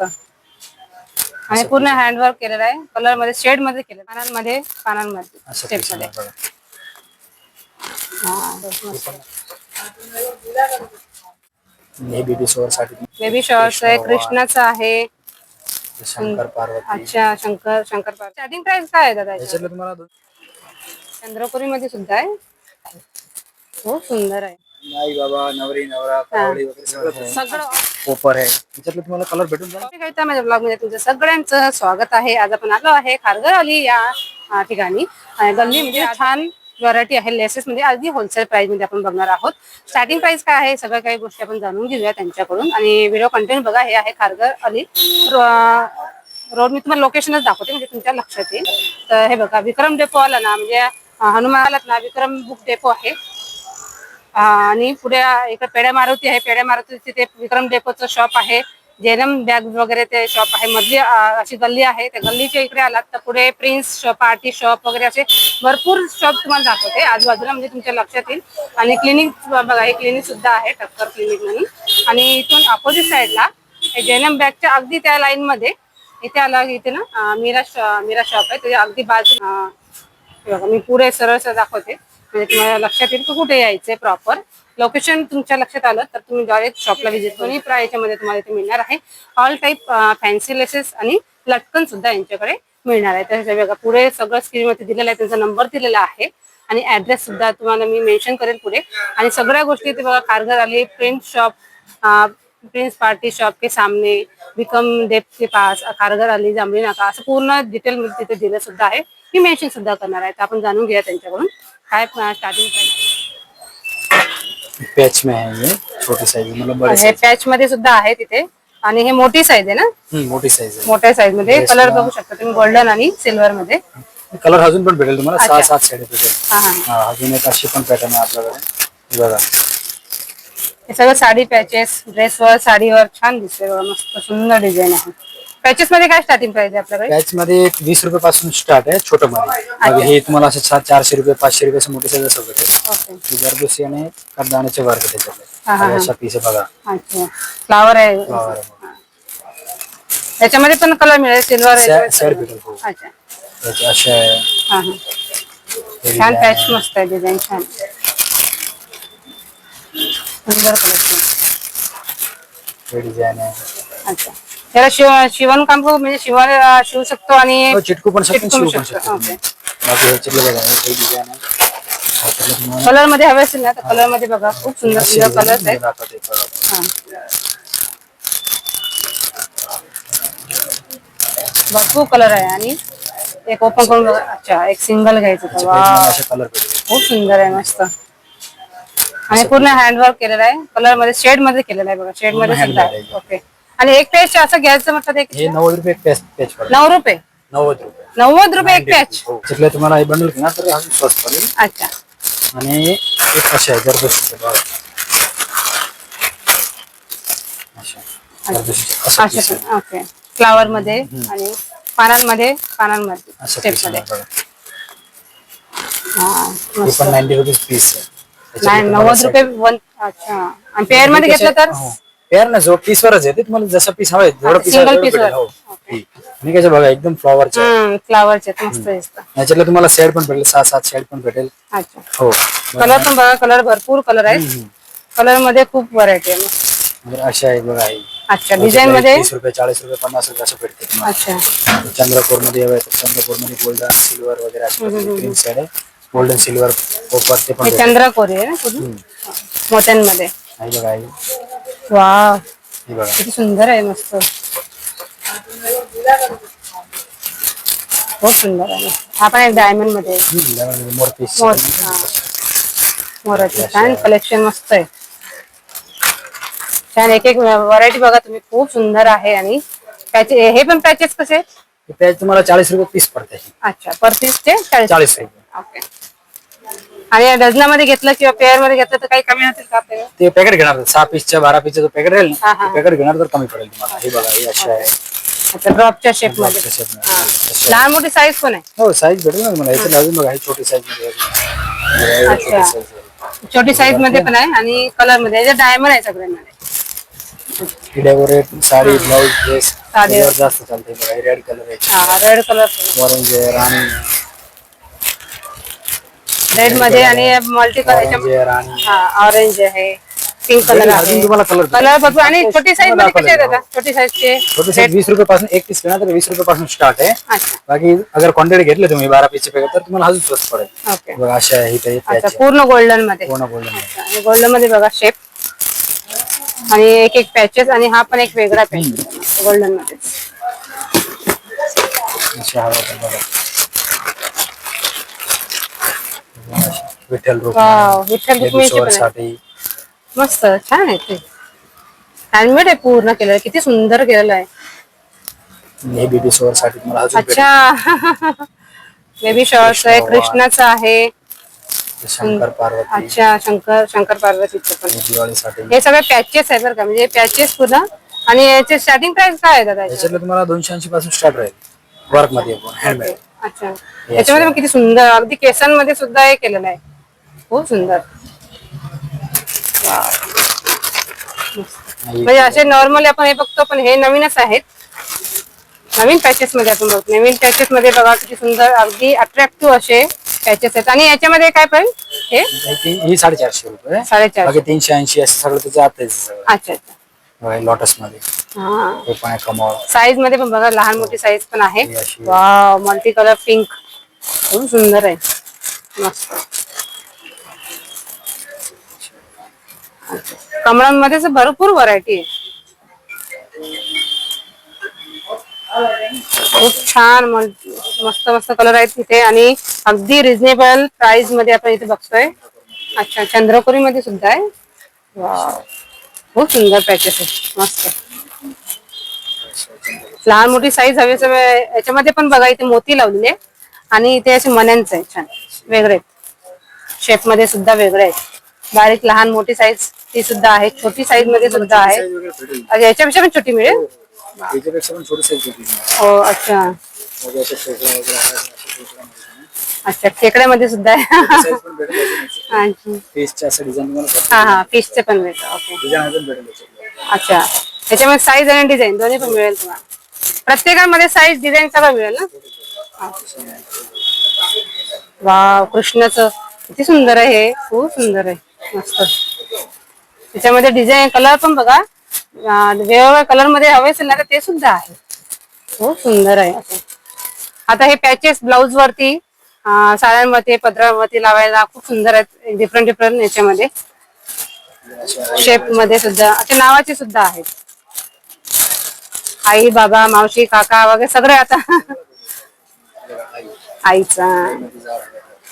आणि पूर्ण हँडवर्क केलेलं आहे. कलर मध्ये शेड मध्ये केलं, पानांमध्ये शेड मध्ये. बेबी शॉर्ट्स आहे, कृष्णाचा आहे, शंकर पार्वती. अच्छा शंकर पार्वती. स्टार्टिंग प्राइस काय आहे दादा याच्यात? चंद्रपुरी मध्ये सुद्धा आहे, खूप सुंदर आहे. नाही बाबा, नवरी नवरा कावळी वगैरे सगळं कोपर आहे. त्याच्यातलं तुम्हाला कलर भेटून जाईल. माझ्या ब्लॉग मध्ये तुमचं सगळ्यांचं स्वागत आहे. आज आपण आलो आहे खारघर अली या ठिकाणी. गल्ली म्हणजे छान व्हरायटी आहे लेसेस मध्ये, अगदी होलसेल प्राइस मध्ये आपण बघणार आहोत. स्टार्टिंग प्राइस काय आहे सगळ्या काही गोष्टी आपण जाणून घेऊया त्यांच्याकडून. आणि व्हिडिओ कंटेंट बघा, हे आहे खारघर अली रोड. मी तुम्हाला लोकेशनच दाखवते म्हणजे तुमच्या लक्षात येईल. तर हे बघा, विक्रम डेपो आला ना, म्हणजे हनुमानात ना विक्रम बुक डेपो आहे. आणि पुढे इकडे पेड्या मारुती आहे. पेड्या मारुती तिथे विक्रम डेपोचं शॉप आहे. जेनम बॅग वगैरे ते शॉप आहे. मधली अशी गल्ली आहे. त्या गल्लीच्या इकडे आलात तर पुढे प्रिन्स शॉप, पार्टी शॉप वगैरे असे भरपूर शॉप तुम्हाला दाखवते आजूबाजूला, म्हणजे तुमच्या लक्षात येईल. आणि क्लिनिक बघा, हे क्लिनिक सुद्धा आहे, टक्कर क्लिनिक म्हणून. आणि इथून अपोजिट साईडला जेनम बॅगच्या अगदी त्या लाईन मध्ये इथे आला, इथे ना मीरा शॉप आहे. त्याच्या अगदी बाजू बघा, मी पुढे सरळ दाखवते म्हणजे तुम्हाला लक्षात येईल की कुठे यायचंय. प्रॉपर लोकेशन तुमच्या लक्षात आलं तर तुम्ही डायरेक्ट शॉपला व्हिजिट करून याच्यामध्ये तुम्हाला इथे मिळणार आहे. ऑल टाईप फॅन्सी लेसेस आणि लटकन सुद्धा यांच्याकडे मिळणार आहे. तर बघा, पुढे सगळं स्क्रीन मध्ये दिलेलं आहे, त्यांचा नंबर दिलेला आहे आणि ऍड्रेस सुद्धा तुम्हाला मी मेन्शन करेल पुढे. आणि सगळ्या गोष्टी इथे बघा, खारघर आली prince shop, prince party shop के सामने, विक्रम डेप के पास, खारघर आली जांभळी नाका, असं पूर्ण डिटेल मध्ये तिथे दिलं सुद्धा आहे. मी मेन्शन सुद्धा करणार आहे. तर आपण जाणून घेऊया त्यांच्याकडून काय स्टार्टिंग पॅच में आहे. ये छोटी साइज मतलब बड़ी हे पॅच मध्ये सुद्धा आहे तिथे. आणि हे मोठी साईज आहे ना, मोठी साइज आहे. मोठ्या साईज मध्ये कलर बघू शकता तुम्ही, गोल्डन आणि सिल्वर मध्ये. कलर अजून पण भेटेल तुम्हाला, 6-7 शेड भेटेल. अजून एक अशी पण पॅटर्न आहे आपल्याकडे बघा. हे सगळं साडी पॅचेस, ड्रेसवर, साडीवर छान दिसते बघा, मस्त सुंदर डिझाईन आहे. पॅचेस मध्ये काय स्टार्टिंग प्राइस आहे आपल्याकडे? पॅच मध्ये 20 रुपये पासून स्टार्ट आहे छोटं मध्ये. हे तुम्हाला असं 400 रुपये 500 रुपये मोठे साईज असं भेटेल. जरदोशी आणि कडदाण्याचे वर्ग त्याच्यात अशा पीस बघा. अच्छा, फ्लावर आहे. त्याच्यामध्ये पण कलर मिळेल, सिल्वर सेट भेटेल. अच्छा, अशा आहे. छान पॅच, मस्त आहे डिझाईन, छान सुंदर कलेक्शन डिझाईन आहे. अच्छा, त्याला शिवण काम म्हणजे शिवू शकतो आणि चिटकू पण शकतो. कलर मध्ये हवे असेल ना तर कलर मध्ये बघा, खूप सुंदर सुंदर कलर आहे. भरपूर कलर आहे. आणि एक ओपन करून बघा. अच्छा, एक सिंगल घ्यायचं तर वा, खूप सुंदर आहे, मस्त. आणि पूर्ण हँडवर्क केलेलं आहे. कलर मध्ये शेड मध्ये केलेलं आहे बघा, शेड मध्ये सुद्धा. ओके. आणि एक पॅच असं घ्यायचं म्हटलं हे 90 रुपये एक पॅच पडेल. 9 रुपये 90 रुपये एक पॅच. तिथले तुम्हाला हे बंडल घेणार तर अजून स्वस्त पडेल. अच्छा. आणि एक अशा आहे जरदोशी ओके, फ्लावर मध्ये आणि पानांमध्ये स्टेप मध्ये. हा, 90 रुपये पीस आहे. 90 रुपये. अच्छा, आणि पेअर मध्ये घेतलं तर पेअर ना, जो पीस वरच आहे तुम्हाला जसं पीस हवंय सिंगल पीस वर. आणि कसं बघा, एकदम फ्लॉवरचे मस्त दिसतं. याच्यातलं तुम्हाला शेड पण भेटेल, 6-7 शेड पण भेटेल. अच्छा, हो. कलर पण बघा, कलर भरपूर कलर आहे. कलर मध्ये खूप व्हरायटी आहे. अशा आहे बघा. अच्छा, डिझाईन मध्ये 30 रुपये 40 रुपये 50 रुपये असं भेटते तुम्हाला. अच्छा, चंद्रपूर मध्ये हवंय तर चंद्रपूर मध्ये गोल्डन सिल्वर वगैरे असे ग्रीन शेड आहे. गोल्डन सिल्वर कोपर ते पण चंद्रकोर आहे ना मोत्यांमध्ये. बघा, वा, हे बघा किती सुंदर आहे, मस्त, खूप सुंदर आहे. आपण एक डायमंड मध्ये मोराचे छान कलेक्शन, मस्त आहे, छान. एक व्हरायटी बघा तुम्ही, खूप सुंदर आहे. आणि त्याचे हे पण पॅचेस कसे आहेत? पॅच तुम्हाला 40 रुपये पीस पडते. अच्छा, पर पीसचे 40 रुपये. ओके. आणि डझनामध्ये घेतलं किंवा पेअर मध्ये घेतलं तर काही कमी होतील का आपल्याला? ते पॅकेट घेणार 6 पीसच्या 12 पीसचा जो पॅकेट राहील ना, पॅकेट घेणार तर कमी पडेल तुम्हाला. हे बघा, हे अशा आहे. अच्छा, ड्रॉपच्या शेप मध्ये. लहान मोठी साईज पण आहे. हो, साईज भेटेल ना तुम्हाला. इथे अजून बघा, ही छोटी साईज मध्ये. अच्छा, छोटी साईज मध्ये पण आहे आणि कलर मध्ये. डायमंड आहे सगळ्यांमध्ये. डेकोरेट साडी, ब्लाउज, ड्रेस साधे त्याच्यावर जास्त चालते बघा. रेड कलर आहे, हा रेड कलर ऑरेंज आहे, राणी रेड मध्ये आणि मल्टी ऑरेंज कलर आहे, राणी हा ऑरेंज आहे, पिंक कलर आहे. अजून तुम्हाला कलर कलर भरपूर आणि छोटी साईज मध्ये कसे आहेत आता? छोटी साईजचे छोटे साईज 20 रुपये पासून, एक पीस घेणार तर 20 रुपये पासून स्टार्ट आहे. अच्छा बाकी अगर क्वांटिटी घेतले तुम्ही 12 पीसचे पैकी तर तुम्हाला अजून स्वस्त पडेल. ओके. बघा अशा आहे इथे अच्छा त्याचे पूर्ण गोल्डन मध्ये. पूर्ण गोल्डन आणि गोल्डन मध्ये बघा शेप आणि एक एक पॅचेस आणि हा पण एक वेगळा पॅच गोल्डन मध्ये. अशा हवा तर बघा. विठ्ठल रूप वाव विठ्ठल रुक्मिणीचे पण आहे. साठी मस्त छान आहे ते. हँडमेड आहे पूर्ण केलेलं, किती सुंदर केलेलं आहे. हे बेबी शॉवर साठी तुम्हाला अजून अच्छा बेबी शॉर्ट्स आहे, कृष्णाचं आहे. भेटेल. शंकर पार्वती अच्छा शंकर पार्वतीचं पण. दिवाळीसाठी हे सगळे पॅचेस आहेत बरं का, म्हणजे पॅचेस पूर्ण. आणि याचे स्टार्टिंग प्राइस काय आहे दादा? याच्यातलं तुम्हाला 280 पासून स्टार्ट राहील वर्क मध्ये हँडमेड. अच्छा याच्यामध्ये पण किती सुंदर, अगदी केसांमध्ये सुद्धा हे केलेलं आहे, खूप सुंदर. म्हणजे असे नॉर्मली आपण हे बघतो पण हे नवीनच आहेत. नवीन पॅचेस मध्ये आपण बघतो, नवीन पॅचेस मध्ये बघा किती सुंदर, अगदी अट्रॅक्टिव्ह असे पॅचेस आहेत. आणि याच्यामध्ये काय पण हे ही 450 रुपये. 450. बाकी 380 असं सगळं त्याचं आता सगळं अच्छा अच्छा लॉटस मध्ये. हा हे पण आहे कमळ. साईज मध्ये पण बघा लहान मोठी साईज पण आहे. ही अशी वाव मल्टी कलर पिंक खूप सुंदर आहे, मस्त. कमळांमध्ये भरपूर व्हरायटी आहे, खूप छान मस्त मस्त कलर आहेत तिथे आणि अगदी रिझनेबल प्राइस मध्ये आपण इथे बघतोय. अच्छा चंद्रकोरी मध्ये सुद्धा आहे. वाव खूप सुंदर पॅचेस आहे, मस्त. लहान मोठी साईज हवी याच्यामध्ये पण बघा इथे मोती लावलेले आणि इथे असे मण्यांचे आहे छान वेगळे शेप मध्ये सुद्धा वेगळे आहेत. बारीक लहान मोठी साईज ती सुद्धा आहे, छोटी साईज मध्ये सुद्धा आहे. अच्छा, याच्यापेक्षा पण छोटी मिळेल. याच्यापेक्षा पण छोटी साईज होती. हो अच्छा अच्छा खेकड्यामध्ये सुद्धा आहे. अच्छा पीसच्या असं डिझाइन तुम्हाला हा हा फिशचे पण मिळतं. ओके डिझाइन अजून भेटेल याच्यात. अच्छा त्याच्यामध्ये साईज आणि डिझाईन दोन्ही पण मिळेल तुम्हाला. प्रत्येकामध्ये साईज डिझाईन सगळं मिळेल ना. वाव कृष्णाचं किती सुंदर आहे, हे खूप सुंदर आहे, मस्त. त्याच्यामध्ये डिझाईन कलर पण बघा वेगवेगळ्या कलर मध्ये हवे असेल ना तर ते सुद्धा आहे, खूप सुंदर आहे. आता हे पॅचेस ब्लाउज वरती साड्यांवरती पदरावरती लावायला खूप सुंदर आहेत, डिफरंट डिफरंट याच्यामध्ये शेप मध्ये सुद्धा अशा नावाचे सुद्धा आहेत. आई बाबा मावशी काका वगैरे सगळे आता आईचा.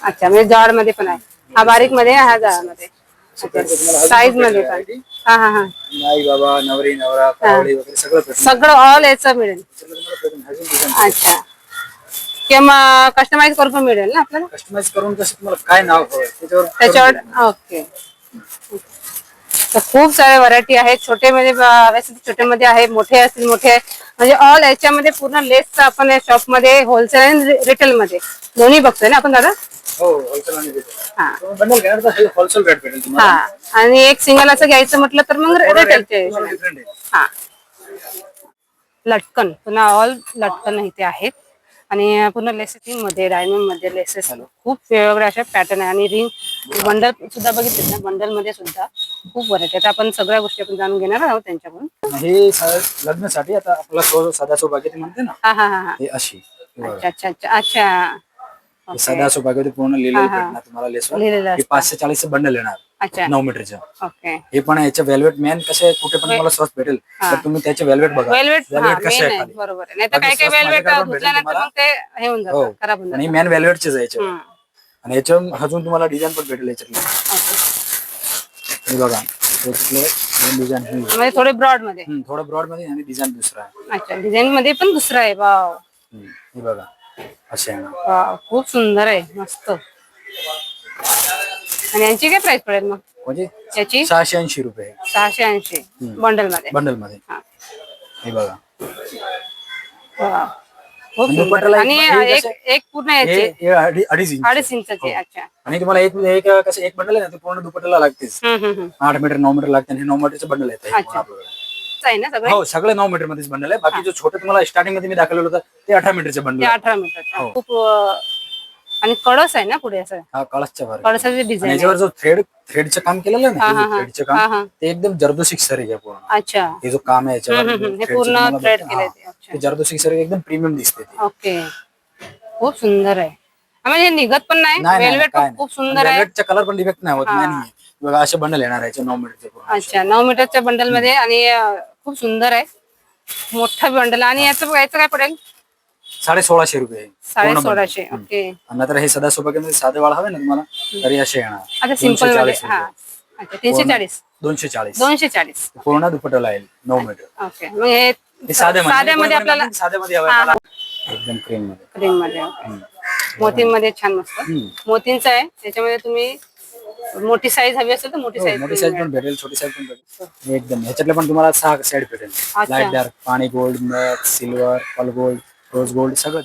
अच्छा म्हणजे जाड मध्ये पण आहे, हा बारीक मध्ये हा जाड मध्ये साईज मध्ये पण. हा हा हा आई बाबा नवरी नवरा पावळी वगैरे सगळं भेटेल. सगळं ऑल याचं मिळेल. अच्छा किंवा कस्टमाइज करून पण मिळेल ना आपल्याला. कस्टमाइज करून कसं तुम्हाला काय नाव हवं त्याच्यावर ओके. तर खूप सारे व्हरायटी आहेत, छोटे मध्ये छोटे मध्ये आहे, मोठे असतील मोठे म्हणजे ऑल याच्यामध्ये पूर्ण लेसचा आपण शॉप मध्ये होलसेल आणि रिटेल मध्ये दोन्ही बघतोय ना आपण दादा. हो होलसेल आणि रिटेल. हा बंडल घेणार तर होलसेल रेट भेटेल तुम्हाला. हा आणि एक सिंगल असं घ्यायचं म्हटलं तर मग रिटेलचे. डिफरंट आहे. हा लटकन पुन्हा ऑल लटकन इथे आहेत आणि पूर्ण लेसेस मध्ये डायमंड मध्ये लेसेस खूप वेगवेगळ्या अशा पॅटर्न आहे. आणि रिंग बंडल सुद्धा बघितले ना, बंडल मध्ये सुद्धा खूप व्हरायटी आहेत. आपण सगळ्या गोष्टी आपण जाणून घेणार आहोत त्यांच्याकडून. हे लग्नासाठी आता आपला साधा सौभाग्य म्हणते ना, हा हा हा हा हे अशी अच्छा अच्छा अच्छा अच्छा हे साधा सौभाग्य पूर्ण लिहिलेलं भेटणार तुम्हाला लेसवर. लिहिलेलं हे 540 बंडल येणार अच्छा 9 मीटरचं. ओके हे पण याच्या वेल्वेट मॅन कसे कुठे पण तुम्हाला स्वस्त भेटेल तर तुम्ही त्याचे वेल्वेट बघा. वेल्वेट कसे आहे आहे खाली. बरोबर आहे. नाही तर काही काही वेल्वेट धुतल्यानंतर मग ते हे होऊन जातं, खराब होऊन आणि जातं. मॅन वेल्वेटचेच आहे याच्यावर. आणि याच्यावर अजून तुम्हाला डिझाईन पण भेटेल याच्यातले. हे बघा याच्यातले डिझाईन म्हणजे थोडे ब्रॉड मध्ये. थोडं ब्रॉड मध्ये आणि डिझाईन दुसरा आहे. अच्छा डिझाईन मध्ये पण दुसरा आहे. वाव हे बघा असे आहे ना. वाव खूप सुंदर आहे, मस्त. आणि यांची काय प्राइस पडेल मग? म्हणजे याची 680 रुपये 680 बंडल मध्ये. बंडल मध्ये. हे बघा वाव खूप सुंदर. दुपट्ट्याला आणि एक पूर्ण याचे हे 2.5 इंच 2.5 इंचाचे. अच्छा आणि तुम्हाला एक कसं एक बंडल आहे ना ते पूर्ण दुपट्ट्याला लागतेच. 8 मीटर 9 मीटर लागते आणि 9 मीटरचं बंडल येतं. अच्छा आहे ना सगळे? हो, सगळे 9 मीटर मध्येच बंडल आहे. बाकी जो छोटे तुम्हाला स्टार्टिंग मध्ये मी दाखवलेलं होतं ते 18 मीटरचे ते बंडल 18 मीटर. हो. खूप आणि कळस आहे ना पुढे असं? हा कळसच्या वर कळसाची डिझाईन. याच्यावर जो थ्रेडचं काम केलेलं आहे हा, ना, हा. थ्रेडचं हा, काम हा. ते एकदम जर्दोसिक सरी आहे पूर्ण. अच्छा. हे जो काम आहे याच्यावर हे threadचं पूर्ण तुम्हाला थ्रेड भेटतं, केलंय हा. ते. अच्छा. ते जर्दोसिक सरी एकदम प्रीमियम दिसते ती. ओके. खूप सुंदर आहे. म्हणजे निघत पण नाही. नाही वेलवेट पण खूप सुंदर आहे. वेलवेटचा कलर पण डिफेक्ट नाही होत. हा. नाही बघा असे बंडल येणार आहे 9 मीटरचे पूर्ण. अच्छा, 9 मीटरच्या बंडल मध्ये आणि खूप सुंदर आहे. मोठा बंडल. आणि याचं काय पडेल? 1650 रुपये. 1650. ओके. नंतर हे सदा सोबत साधे वाळ हवे ना तुम्हाला तरी असे येणार. आता सिंपल मध्ये. 240 हा. अच्छा, 340. 240 240. पूर्ण दुपट्टा येईल 9 मीटर. ओके. मग हे साध्यामध्ये आपल्याला साध्यामध्ये हवं हा, मला. एकदम क्रीम मध्ये. क्रीम मध्ये. मोतीमध्ये छान मस्त मोतींचा आहे. त्याच्यामध्ये तुम्ही मोठी साईज हवी असेल तर मोठी साईज. मोठी साईज पण भेटेल, छोटी साईज पण भेटेल. एकदम ह्याच्यातले पण तुम्हाला 6 साईड भेटेल. लाईट डार्क, पाणी गोल्ड, मॅट, सिल्वर, पल गोल्ड, रोज गोल्ड सगळं.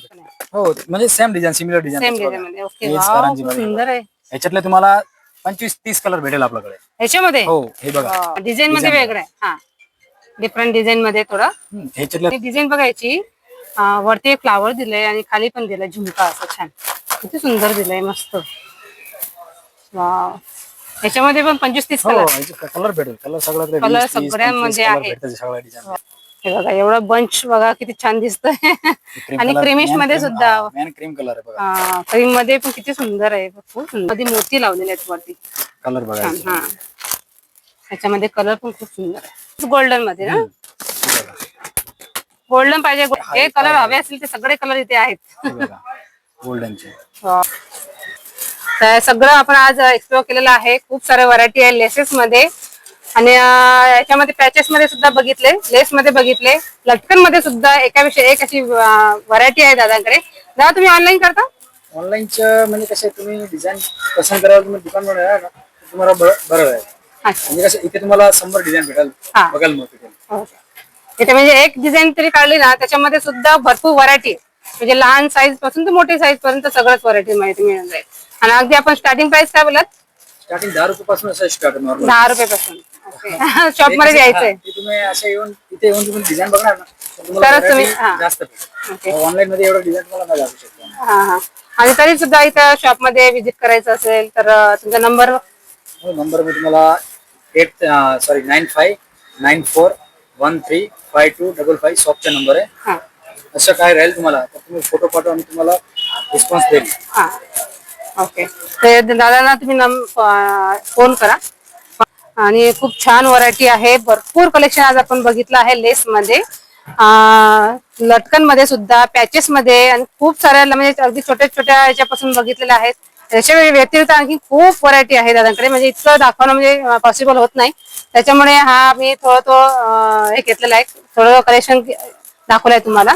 हो म्हणजे same design, similar design. Same design मध्ये. ओके. वाव, खूप सुंदर आहे. ह्याच्यातले तुम्हाला 25-30 कलर भेटेल आपल्याकडे. ह्याच्यामध्ये हो हे बघा डिझाईन मध्ये वेगळं आहे. हा, डिफरंट डिझाईन मध्ये थोडं. ह्याच्यातले डिझाईन बघायची. वरती एक फ्लावर दिलंय आणि खाली पण दिलंय झुमका असं छान. किती सुंदर दिलंय, मस्त. वाव. ह्याच्यामध्ये पण 25-30 कलर. कलर भेटेल. कलर सगळ्यात कलर सगळ्यामध्ये आहे. सगळ्या डिझाईन. हे बघा एवढं बंच बघा किती छान दिसतंय. आणि क्रीमिश मध्ये सुद्धा. मॅन क्रीम कलर आहे बघा. क्रीम मध्ये पण किती सुंदर आहे. खूप सुंदर. मध्ये मोती लावलेले आहेत वरती. कलर बघा. छान. हा, ह्याच्यामध्ये कलर पण खूप सुंदर आहे. गोल्डन मध्ये ना? गोल्डन पाहिजे. हे कलर हवे असतील ते सगळे कलर इथे आहेत. गोल्डनचे. तर सगळं आपण आज एक्सप्लोर केलेलं आहे. खूप सारे व्हरायटी आहे लेसेस मध्ये. आणि याच्यामध्ये पॅचेस मध्ये सुद्धा बघितले, लेस मध्ये बघितले, लटकन मध्ये सुद्धा एकापेक्षा एक अशी व्हरायटी आहे दादांकडे. दादा तुम्ही ऑनलाईन करता? ऑनलाईनचं म्हणजे कसं तुम्ही डिझाईन पसंत कराल तुम्ही दुकान बनवायला ना तुम्हाला बरं आहे. म्हणजे कसं इथे तुम्हाला 100 डिझाईन भेटेल बघाल मग तिथे. इथे म्हणजे एक डिझाईन तरी काढली ना त्याच्यामध्ये सुद्धा भरपूर व्हरायटी आहे. म्हणजे लहान साईज पासून तर मोठी साईज पर्यंत सगळंच व्हरायटी माहिती मिळून जाईल. आणि अगदी आपण स्टार्टिंग प्राइस काय बोलत? स्टार्टिंग 10 रुपयापासून असं स्टार्ट नॉर्मल. 10 रुपयापासून. शॉप मध्ये द्यायचंय. तुम्ही असे येऊन इथे येऊन तुम्ही डिझाईन बघणार ना तरच तुम्ही जास्त ऑनलाईन मध्ये एवढं डिझाईन तुम्हाला नाही लागू शकतो. आणि तरी सुद्धा इथं शॉप मध्ये व्हिजिट करायचं असेल तर तुमचा नंबर. नंबर मी तुम्हाला 9594135255 शॉपचा नंबर आहे. असं काय राहील तुम्हाला तर तुम्ही फोटो पाठवा आणि तुम्हाला रिस्पॉन्स देईल. ओके. तर दादांना तुम्ही फोन करा. आणि खूप छान व्हरायटी आहे. भरपूर कलेक्शन आज आपण बघितलं आहे लेस मध्ये, लटकन मध्ये सुद्धा, पॅचेस मध्ये आणि खूप साऱ्या म्हणजे अगदी छोट्या छोट्या याच्यापासून बघितलेल्या आहेत. त्याच्या व्यतिरिक्त आणखी खूप व्हरायटी आहे दादांकडे. म्हणजे इतकं दाखवणं म्हणजे पॉसिबल होत नाही. त्याच्यामुळे हा मी थोडं हे घेतलेला आहे, थोडं कलेक्शन दाखवलंय तुम्हाला.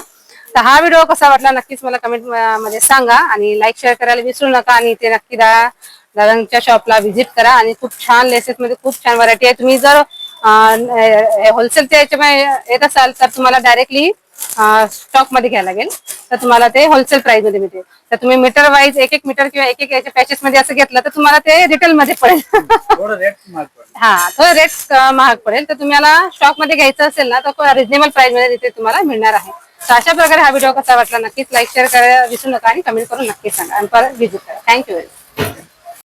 तर हा व्हिडिओ कसा वाटला नक्कीच मला कमेंट मध्ये सांगा. आणि लाईक शेअर करायला विसरू नका. आणि ते नक्की दादांच्या शॉपला व्हिजिट करा. आणि खूप छान लेसेस मध्ये खूप छान व्हरायटी आहे. तुम्ही जर होलसेलच्या याच्यामध्ये येत असाल तर तुम्हाला डायरेक्टली स्टॉक मध्ये घ्यायला लागेल. तर तुम्हाला ते होलसेल प्राइस मध्ये मिळते. तर तुम्ही मीटर वाईज एक मीटर किंवा एक याच्या पॅचेस मध्ये असं घेतलं तर तुम्हाला ते रिटेल मध्ये पडेल. थोडं रेट महाग पडेल. तर तुम्हाला स्टॉक मध्ये घ्यायचं असेल ना तर रिजनेबल प्राइस मध्ये तिथे तुम्हाला मिळणार आहे. तर अशा प्रकारे हा व्हिडिओ कसा वाटला नक्कीच लाईक शेअर करायला विसरू नका आणि कमेंट करून नक्कीच सांगा आणि परत व्हिजिट करा. थँक्यू.